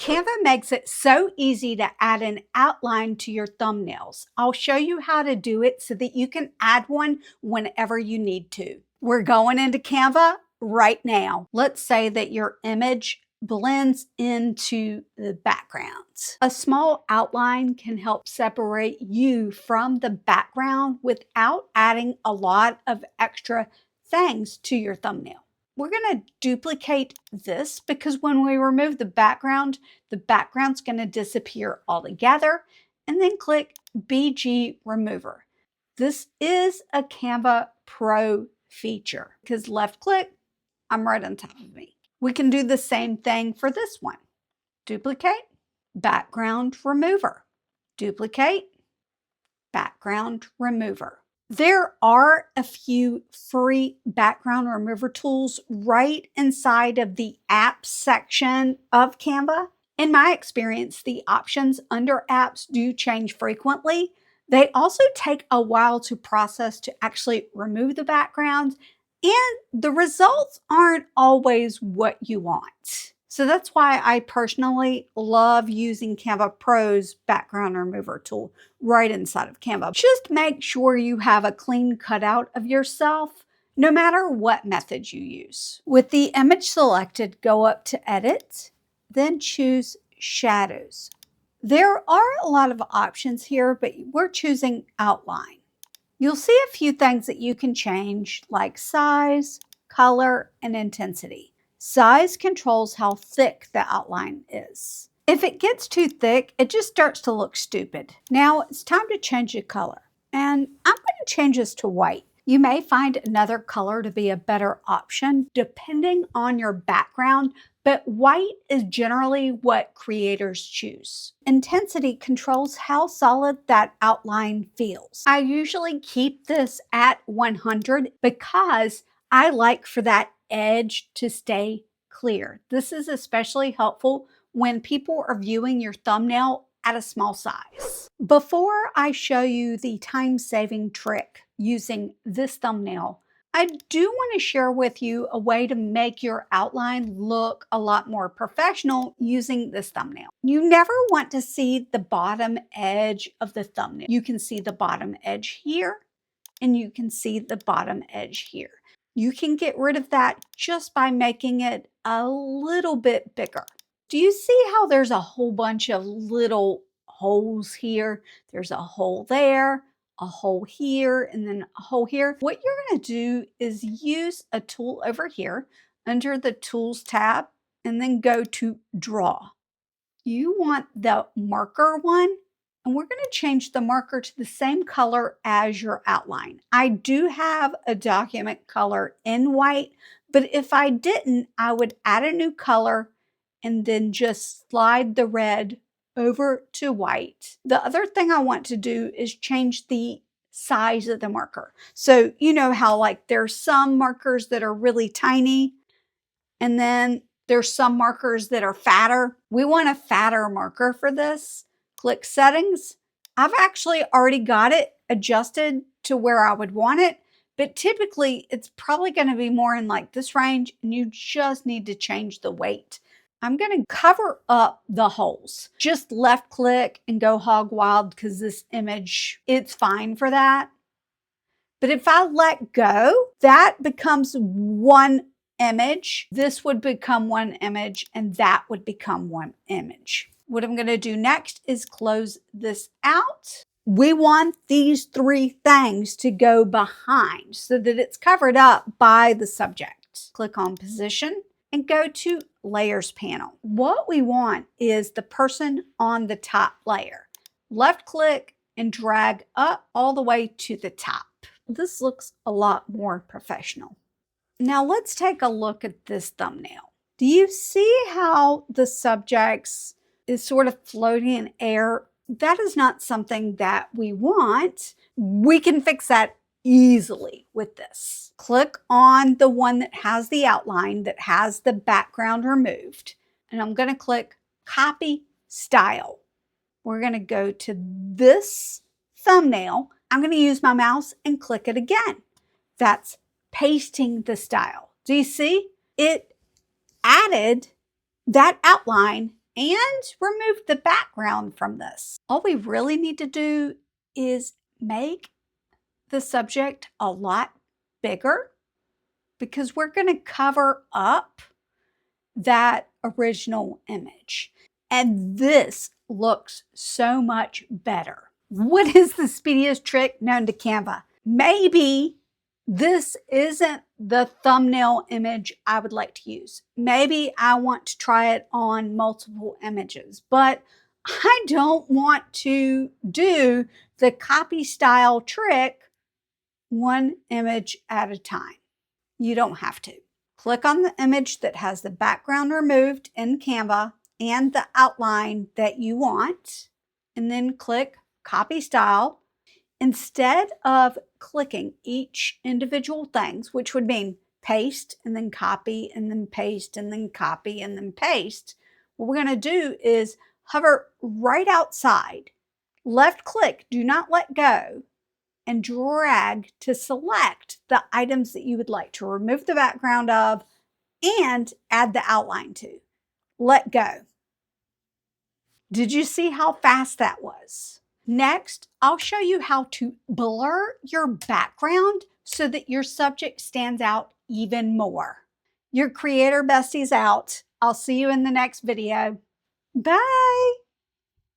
Canva makes it so easy to add an outline to your thumbnails. I'll show you how to do it so that you can add one whenever you need to. We're going into Canva right now. Let's say that your image blends into the background. A small outline can help separate you from the background without adding a lot of extra things to your thumbnail. We're going to duplicate this because when we remove the background's going to disappear altogether, and then click BG Remover. This is a Canva Pro feature because left click, I'm right on top of me. We can do the same thing for this one. Duplicate, background remover. Duplicate, background remover. There are a few free background remover tools right inside of the apps section of Canva. In my experience, the options under apps do change frequently. They also take a while to process to actually remove the background, and the results aren't always what you want. So that's why I personally love using Canva Pro's background remover tool right inside of Canva. Just make sure you have a clean cutout of yourself, no matter what method you use. With the image selected, go up to Edit, then choose Shadows. There are a lot of options here, but we're choosing Outline. You'll see a few things that you can change, like size, color, and intensity. Size controls how thick the outline is. If it gets too thick, it just starts to look stupid. Now it's time to change the color, and I'm going to change this to white. You may find another color to be a better option depending on your background, but white is generally what creators choose. Intensity controls how solid that outline feels. I usually keep this at 100 because I like for that edge to stay clear. This is especially helpful when people are viewing your thumbnail at a small size. Before I show you the time-saving trick using this thumbnail, I do want to share with you a way to make your outline look a lot more professional using this thumbnail. You never want to see the bottom edge of the thumbnail. You can see the bottom edge here, and you can see the bottom edge here. You can get rid of that just by making it a little bit bigger. Do you see how there's a whole bunch of little holes here? There's a hole there, a hole here, and then a hole here. What you're going to do is use a tool over here under the Tools tab and then go to Draw. You want the marker one, and we're going to change the marker to the same color as your outline. I do have a document color in white, but if I didn't, I would add a new color and then just slide the red over to white. The other thing I want to do is change the size of the marker. So you know how like there's some markers that are really tiny, and then there's some markers that are fatter. We want a fatter marker for this. Click Settings. I've actually already got it adjusted to where I would want it, but typically it's probably going to be more in like this range, and you just need to change the weight. I'm going to cover up the holes. Just left click and go hog wild because this image, it's fine for that. But if I let go, that becomes one image. This would become one image, and that would become one image. What I'm going to do next is close this out. We want these three things to go behind so that it's covered up by the subject. Click on Position and go to Layers panel. What we want is the person on the top layer. Left click and drag up all the way to the top. This looks a lot more professional. Now let's take a look at this thumbnail. Do you see how the subjects is sort of floating in air? That is not something that we want. We can fix that easily with this. Click on the one that has the outline, that has the background removed, and I'm going to click Copy Style. We're going to go to this thumbnail. I'm going to use my mouse and click it again. That's pasting the style. Do you see? It added that outline and remove the background from this. All we really need to do is make the subject a lot bigger because we're going to cover up that original image. And this looks so much better. What is the speediest trick known to Canva? Maybe this isn't the thumbnail image I would like to use. Maybe I want to try it on multiple images, but I don't want to do the copy style trick one image at a time. You don't have to. Click on the image that has the background removed in Canva and the outline that you want, and then click Copy Style. Instead of clicking each individual things, which would mean paste and then copy and then paste and then copy and then paste, what we're going to do is hover right outside, left click, do not let go, and drag to select the items that you would like to remove the background of and add the outline to. Let go. Did you see how fast that was? Next, I'll show you how to blur your background so that your subject stands out even more. Your Creator Bestie's out. I'll see you in the next video. Bye.